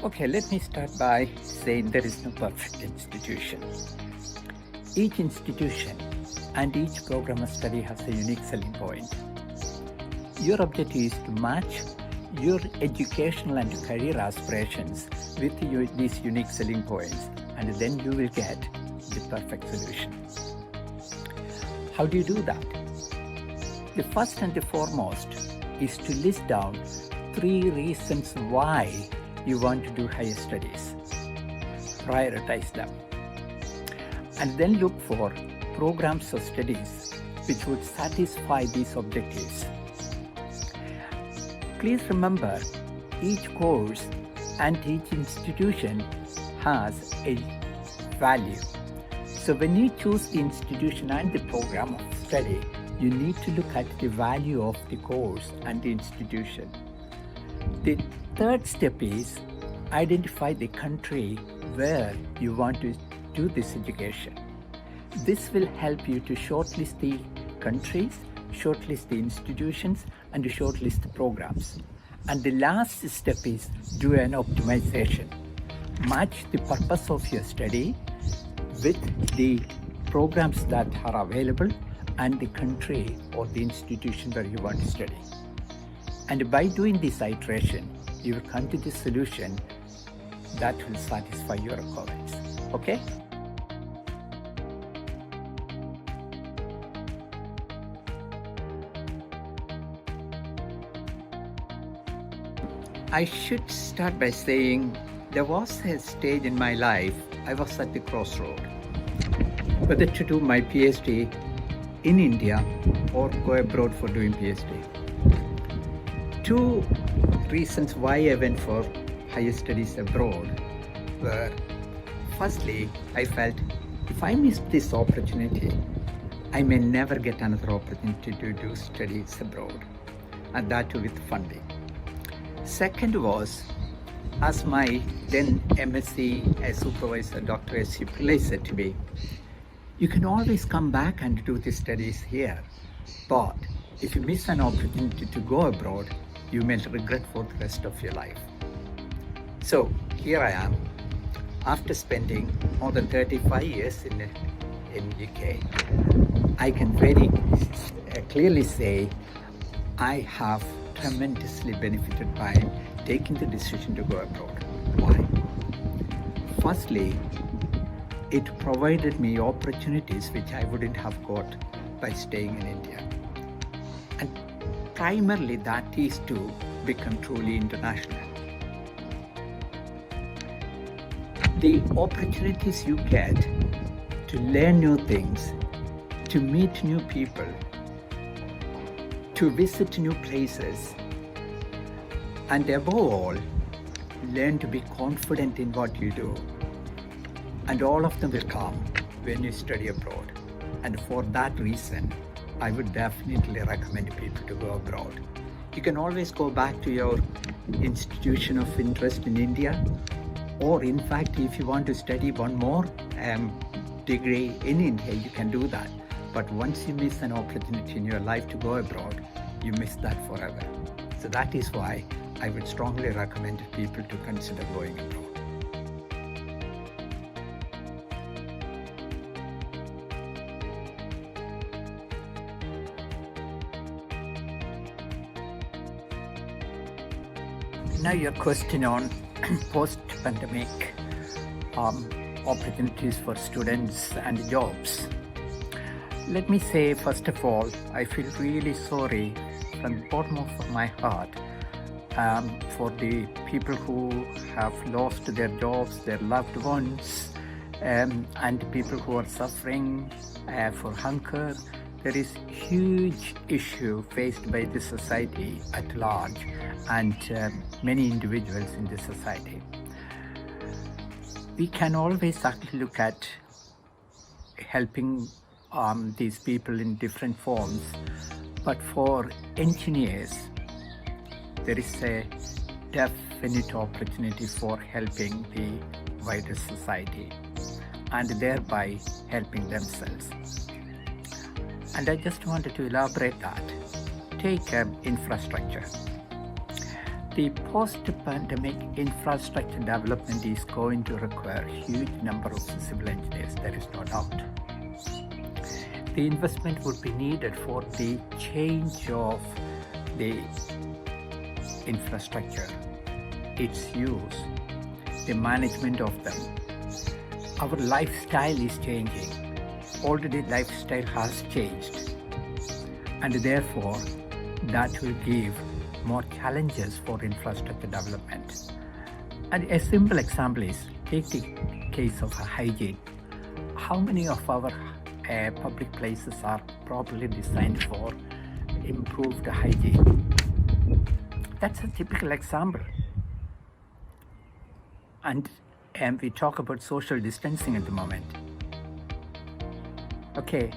Okay, let me start by saying there is no perfect institution. Each institution and each program of study has a unique selling point. Your objective is to match your educational and career aspirations with these unique selling points, and then you will get the perfect solution. How do you do that? The first and the foremost is to list down 3 reasons why you want to do higher studies. Prioritize them. And then look for programs of studies which would satisfy these objectives. Please remember, each course and each institution has a value. So when you choose the institution and the program of study, you need to look at the value of the course and the institution. The third step is identify the country where you want to do this education. This will help you to shortlist the countries, shortlist the institutions, and to shortlist the programs. And the last step is do an optimization. Match the purpose of your study with the programs that are available and the country or the institution where you want to study. And by doing this iteration, you will come to the solution that will satisfy your requirements. Okay? I should start by saying there was a stage in my life I was at the crossroads, whether to do my PhD in India or go abroad for doing PhD. 2 reasons why I went for higher studies abroad were, firstly, I felt if I miss this opportunity, I may never get another opportunity to do studies abroad, and that too with funding. Second was, as my then MSc supervisor, Dr. S.C. Pillai said to me, you can always come back and do the studies here, but if you miss an opportunity to go abroad, you may regret for the rest of your life. So here I am, after spending more than 35 years in UK, I can very clearly say I have tremendously benefited by taking the decision to go abroad. Why? Firstly, it provided me opportunities which I wouldn't have got by staying in India. And primarily that is to become truly international. The opportunities you get to learn new things, to meet new people, to visit new places, and above all, learn to be confident in what you do. And all of them will come when you study abroad. And for that reason, I would definitely recommend people to go abroad. You can always go back to your institution of interest in India, or in fact, if you want to study one more degree in India, you can do that. But once you miss an opportunity in your life to go abroad, you miss that forever. So that is why I would strongly recommend people to consider going abroad. Now your question on post-pandemic opportunities for students and jobs. Let me say, first of all, I feel really sorry from the bottom of my heart for the people who have lost their jobs, their loved ones, and people who are suffering for hunger. There is huge issue faced by the society at large and many individuals in the society. We can always actually look at helping these people in different forms, but for engineers, there is a definite opportunity for helping the wider society and thereby helping themselves. And I just wanted to elaborate that. Take infrastructure. The post-pandemic infrastructure development is going to require a huge number of civil engineers, there is no doubt. The investment would be needed for the change of the infrastructure, its use, the management of them. Our lifestyle is changing. Already lifestyle has changed, and therefore that will give more challenges for infrastructure development. And a simple example is, take the case of hygiene. How many of our public places are properly designed for improved hygiene? That's a typical example. And we talk about social distancing at the moment. Okay,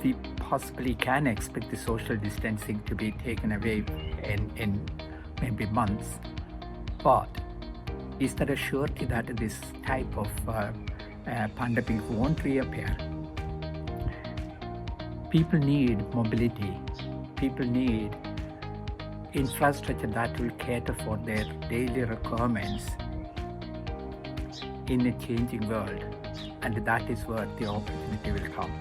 we possibly can expect the social distancing to be taken away in maybe months, but is there a surety that this type of pandemic won't reappear? People need mobility. People need infrastructure that will cater for their daily requirements in a changing world, and that is where the opportunity will come.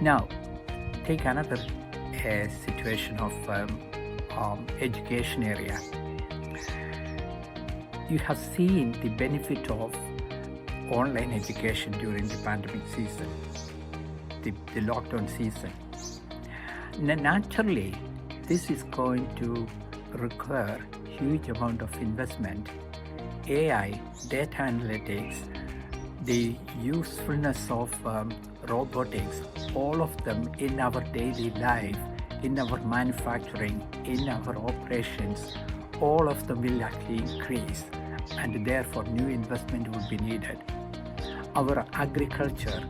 Now, take another situation of education area. You have seen the benefit of online education during the pandemic season, the lockdown season. Naturally, this is going to require huge amount of investment. AI, data analytics, the usefulness of robotics, all of them in our daily life, in our manufacturing, in our operations, all of them will actually increase, and therefore new investment will be needed. Our agriculture,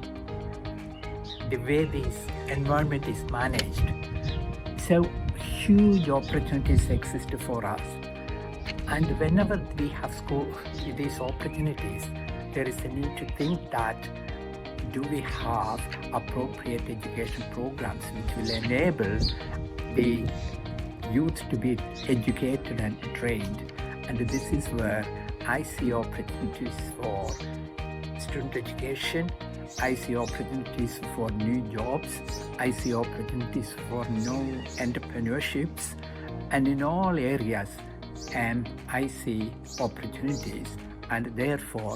the way this environment is managed, so huge opportunities exist for us. And whenever we have these opportunities, there is a need to think that, do we have appropriate education programs which will enable the youth to be educated and trained? And this is where I see opportunities for student education, I see opportunities for new jobs, I see opportunities for new entrepreneurships, and in all areas, I see opportunities, and therefore,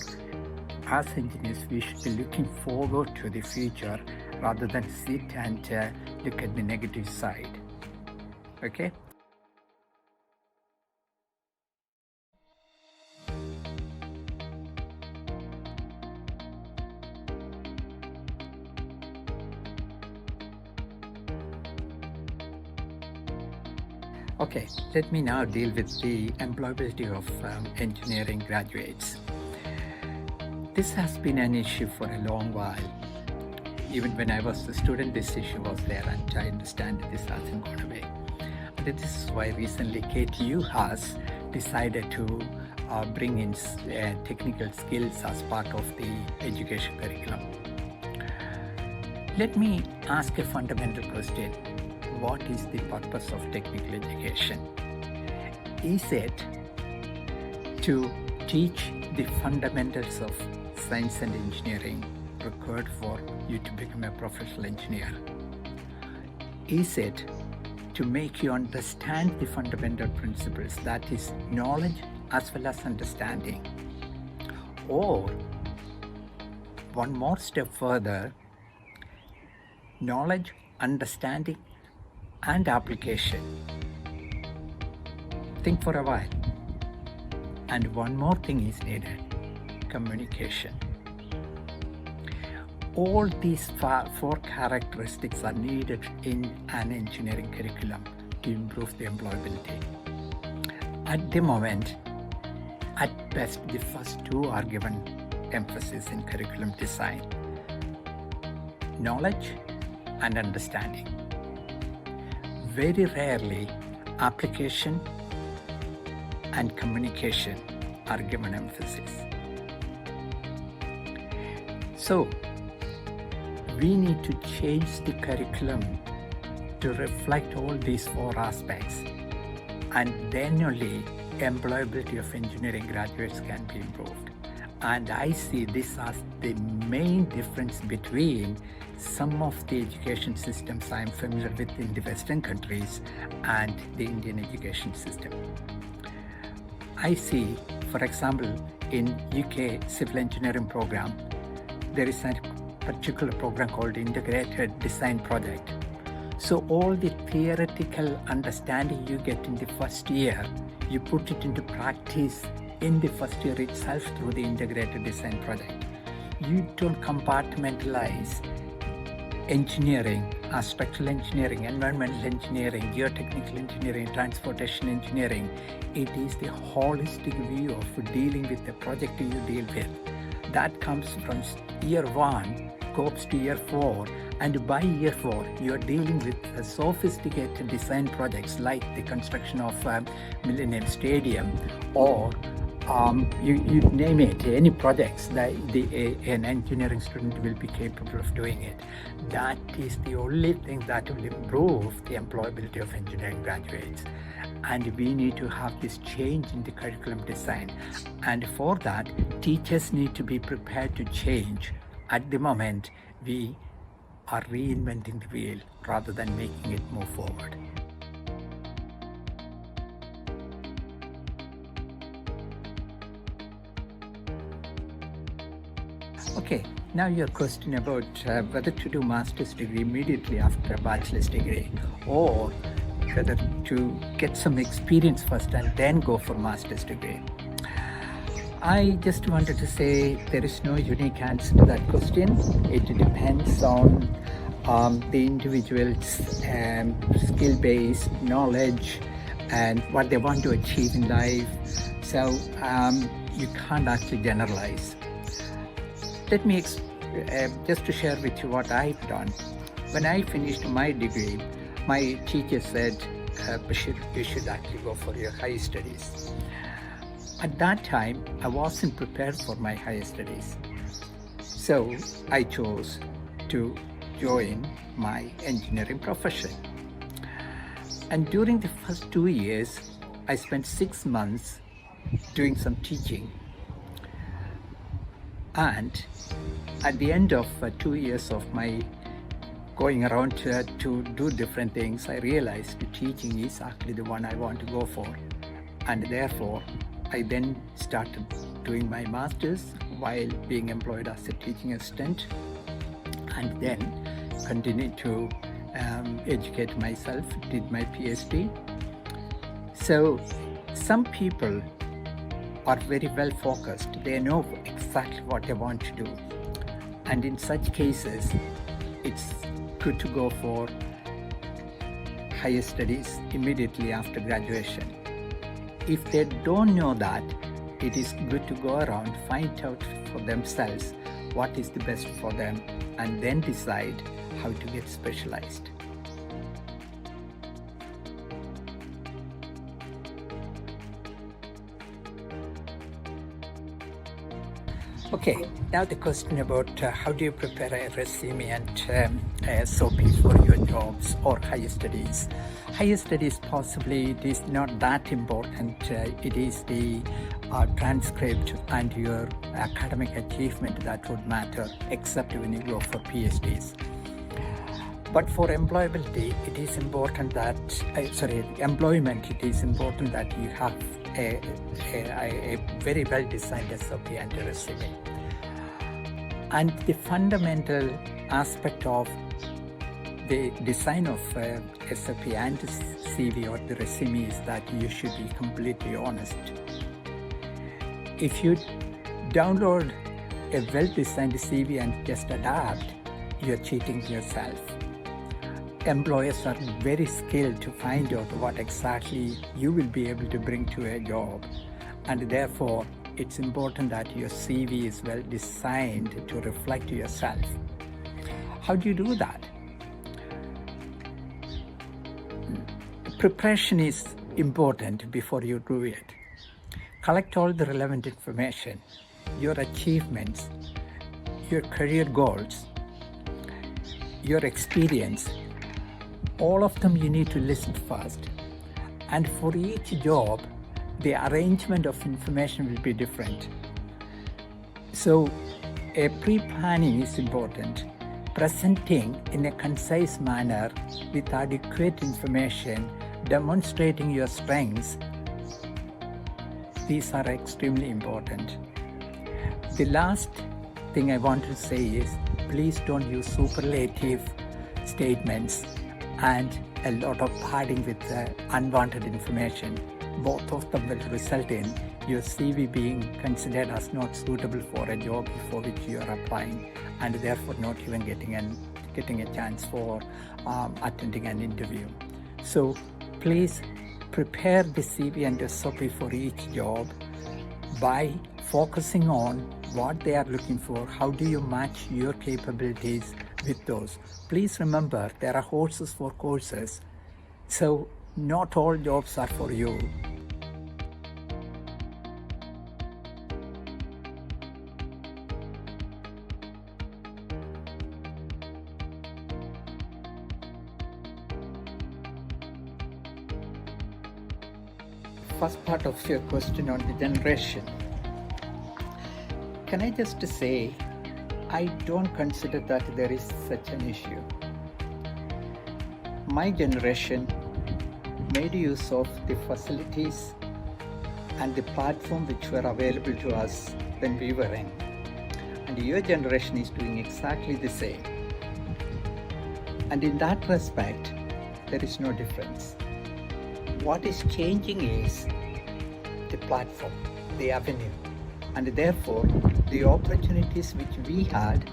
as engineers, we should be looking forward to the future rather than sit and look at the negative side. Okay? Okay, let me now deal with the employability of engineering graduates. This has been an issue for a long while. Even when I was a student, this issue was there, and I understand this hasn't gone away. And this is why recently KTU has decided to bring in technical skills as part of the education curriculum. Let me ask a fundamental question. What is the purpose of technical education? Is it to teach the fundamentals of science and engineering required for you to become a professional engineer? Is it to make you understand the fundamental principles, that is knowledge as well as understanding? Or one more step further, knowledge, understanding and application. Think for a while. And one more thing is needed, communication. All these four characteristics are needed in an engineering curriculum to improve the employability. At the moment, at best, the first two are given emphasis in curriculum design: knowledge and understanding. Very rarely, application and communication are given emphasis. So, we need to change the curriculum to reflect all these four aspects. and then only employability of engineering graduates can be improved. And I see this as the main difference between some of the education systems I'm familiar with in the Western countries and the Indian education system. I see, for example, in UK civil engineering program, there is a particular program called Integrated Design Project. So all the theoretical understanding you get in the first year, you put it into practice in the first year itself through the Integrated Design Project. You don't compartmentalize engineering, structural engineering, environmental engineering, geotechnical engineering, transportation engineering. It is the holistic view of dealing with the project you deal with. That comes from year 1, goes to year 4, and by year 4, you are dealing with sophisticated design projects like the construction of Millennium Stadium, or you name it, any projects that an engineering student will be capable of doing it. That is the only thing that will improve the employability of engineering graduates. And we need to have this change in the curriculum design. And for that, teachers need to be prepared to change. At the moment, we are reinventing the wheel rather than making it move forward. Okay, now your question about whether to do master's degree immediately after a bachelor's degree, or whether to get some experience first and then go for master's degree. I just wanted to say there is no unique answer to that question. It depends on the individual's skill-based knowledge and what they want to achieve in life. So you can't actually generalize. Let me just to share with you what I've done. When I finished my degree, my teacher said, Basheer, you should actually go for your higher studies. At that time, I wasn't prepared for my higher studies. So I chose to join my engineering profession. And during the first 2 years, I spent 6 months doing some teaching. And at the end of 2 years of my going around to do different things, I realized teaching is actually the one I want to go for. And therefore, I then started doing my master's while being employed as a teaching assistant, and then continued to educate myself, did my PhD. So some people are very well focused. They know exactly what they want to do. And in such cases, it's good to go for higher studies immediately after graduation. If they don't know that, it is good to go around, find out for themselves what is the best for them, and then decide how to get specialized. Okay, now the question about how do you prepare a resume and SOP for your jobs or higher studies. Higher studies, possibly it is not that important. It is the transcript and your academic achievement that would matter, except when you go for PhDs. But for employability, it is important that, employment, it is important that you have a very well designed SOP and a resume. And the fundamental aspect of the design of SOP and CV or the resume is that you should be completely honest. If you download a well-designed CV and just adapt, you're cheating yourself. Employers are very skilled to find out what exactly you will be able to bring to a job, and therefore it's important that your CV is well designed to reflect yourself. How do you do that? Preparation is important before you do it. Collect all the relevant information, your achievements, your career goals, your experience. All of them you need to list first, And for each job, the arrangement of information will be different. So a pre-planning is important. Presenting in a concise manner with adequate information, demonstrating your strengths, these are extremely important. The last thing I want to say is, please don't use superlative statements and a lot of padding with unwanted information. Both of them will result in your CV being considered as not suitable for a job for which you are applying, and therefore not even getting a chance for attending an interview. So please prepare the CV and SOP for each job by focusing on what they are looking for. How do you match your capabilities with those? Please remember, there are horses for courses, so not all jobs are for you. First part of your question on the generation. Can I just say, I don't consider that there is such an issue. My generation made use of the facilities and the platform which were available to us when we were in. And your generation is doing exactly the same. And in that respect, there is no difference. What is changing is the platform, the avenue, and therefore the opportunities which we had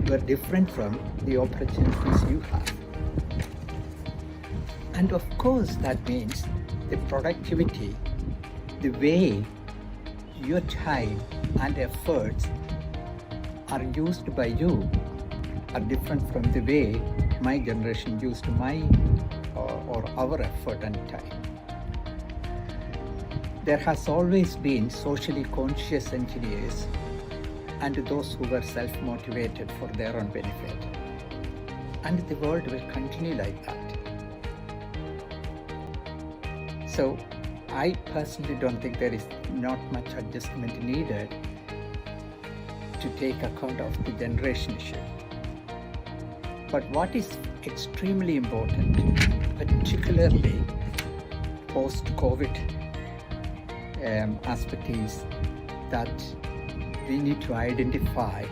were different from the opportunities you have. And of course that means the productivity, the way your time and efforts are used by you are different from the way my generation used or our effort and time. There has always been socially conscious engineers and those who were self-motivated for their own benefit. And the world will continue like that. So I personally don't think there is not much adjustment needed to take account of the generation issue. But what is extremely important, particularly post-COVID aspect, is that we need to identify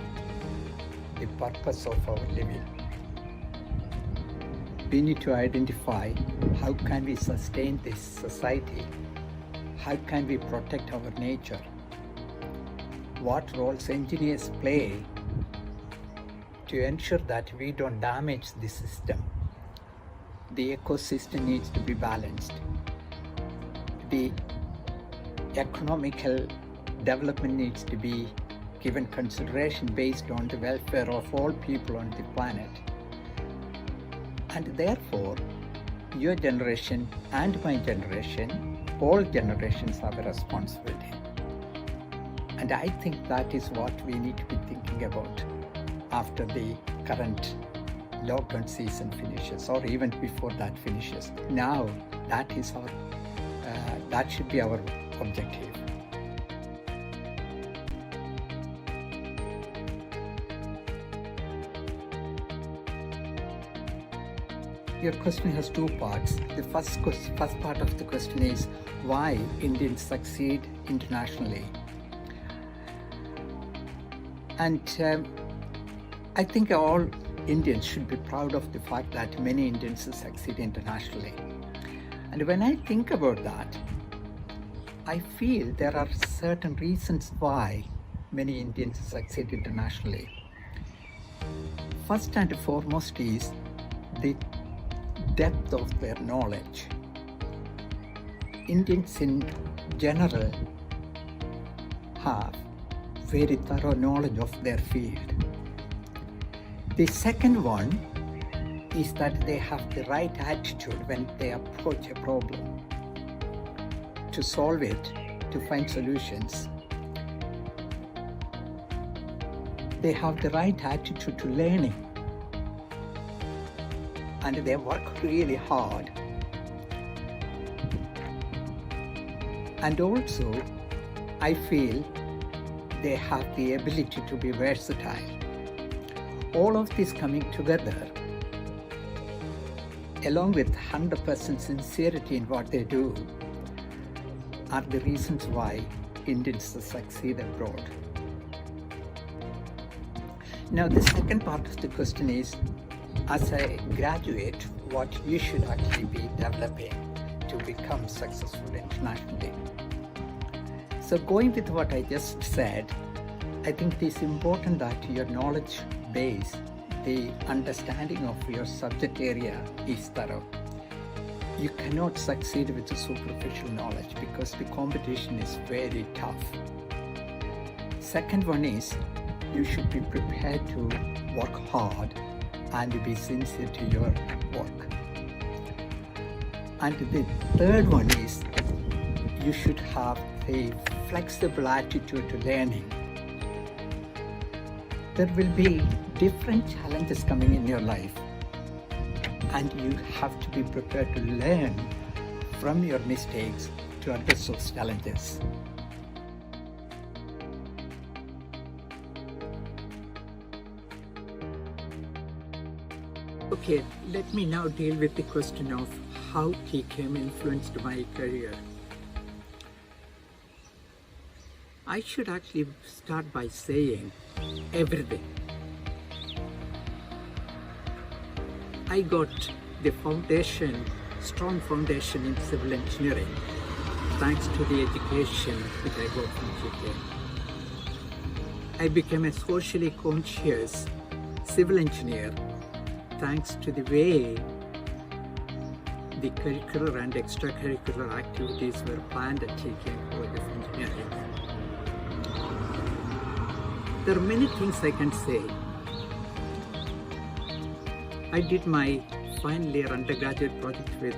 the purpose of our living. We need to identify how can we sustain this society, how can we protect our nature, what roles engineers play to ensure that we don't damage the system. The ecosystem needs to be balanced. The economical development needs to be given consideration based on the welfare of all people on the planet. And therefore, your generation and my generation, all generations have a responsibility. And I think that is what we need to be thinking about after the current lockdown season finishes, or even before that finishes. Now, that should be our objective. Your question has two parts. The first part of the question is why Indians succeed internationally. And I think all Indians should be proud of the fact that many Indians succeed internationally. And when I think about that, I feel there are certain reasons why many Indians succeed internationally. First and foremost is the depth of their knowledge. Indians in general have very thorough knowledge of their field. The second one is that they have the right attitude when they approach a problem, to solve it, to find solutions. They have the right attitude to learning, and they work really hard And also, I feel they have the ability to be versatile. All of this coming together, along with 100% sincerity in what they do, are the reasons why Indians succeed abroad. Now, the second part of the question is, as a graduate, what you should actually be developing to become successful internationally. So going with what I just said, I think it is important that your knowledge base, the understanding of your subject area is thorough. You cannot succeed with the superficial knowledge because the competition is very tough. Second one is, you should be prepared to work hard and be sincere to your work. And the third one is, you should have a flexible attitude to learning. There will be different challenges coming in your life, and you have to be prepared to learn from your mistakes to address those challenges. Okay, let me now deal with the question of how Tkmce influenced my career. I should actually start by saying everything. I got the foundation, strong foundation in civil engineering, thanks to the education that I got from Tkmce. I became a socially conscious civil engineer thanks to the way the curricular and extracurricular activities were planned at Tkmce College of Engineering. There are many things I can say. I did my final year undergraduate project with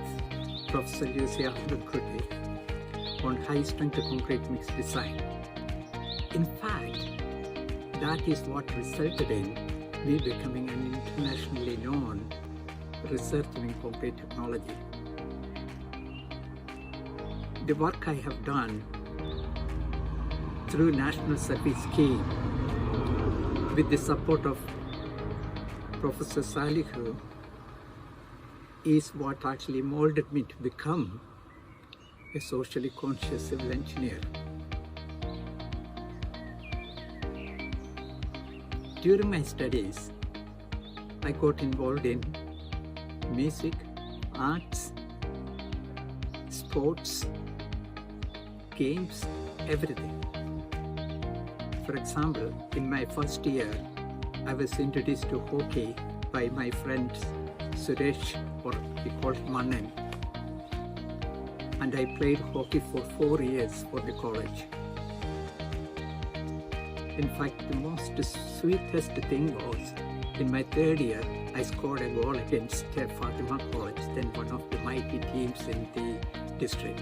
Professor U.C. on high-strength concrete mix design. In fact, that is what resulted in me becoming an internationally known researcher in concrete technology. The work I have done through National Service Scheme with the support of Professor Salihu is what actually molded me to become a socially conscious civil engineer. During my studies, I got involved in music, arts, sports, games, everything. For example, in my first year, I was introduced to hockey by my friend Suresh, or he called Manan. And I played hockey for 4 years for the college. In fact, the most sweetest thing was, in my third year, I scored a goal against Fatima College, then one of the mighty teams in the district.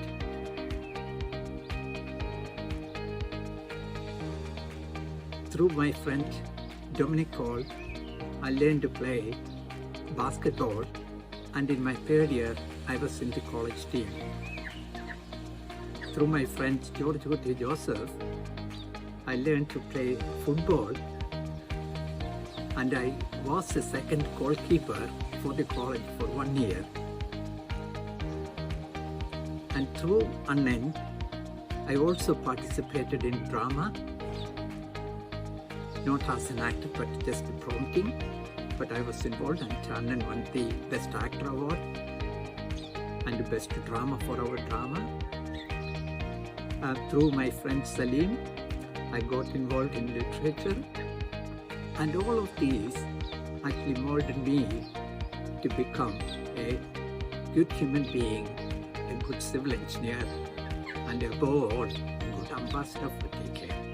Through my friend Dominic Cole, I learned to play basketball, and in my third year, I was in the college team. Through my friend George Joseph, I learned to play football, and I was the second goalkeeper for the college for 1 year. And through Anand, I also participated in drama, not as an actor but just prompting, but I was involved, and Anand won the Best Actor Award and the Best Drama for our drama. Through my friend Salim, I got involved in literature, and all of these actually molded me to become a good human being, a good civil engineer, and above all, a good ambassador for Tkmce.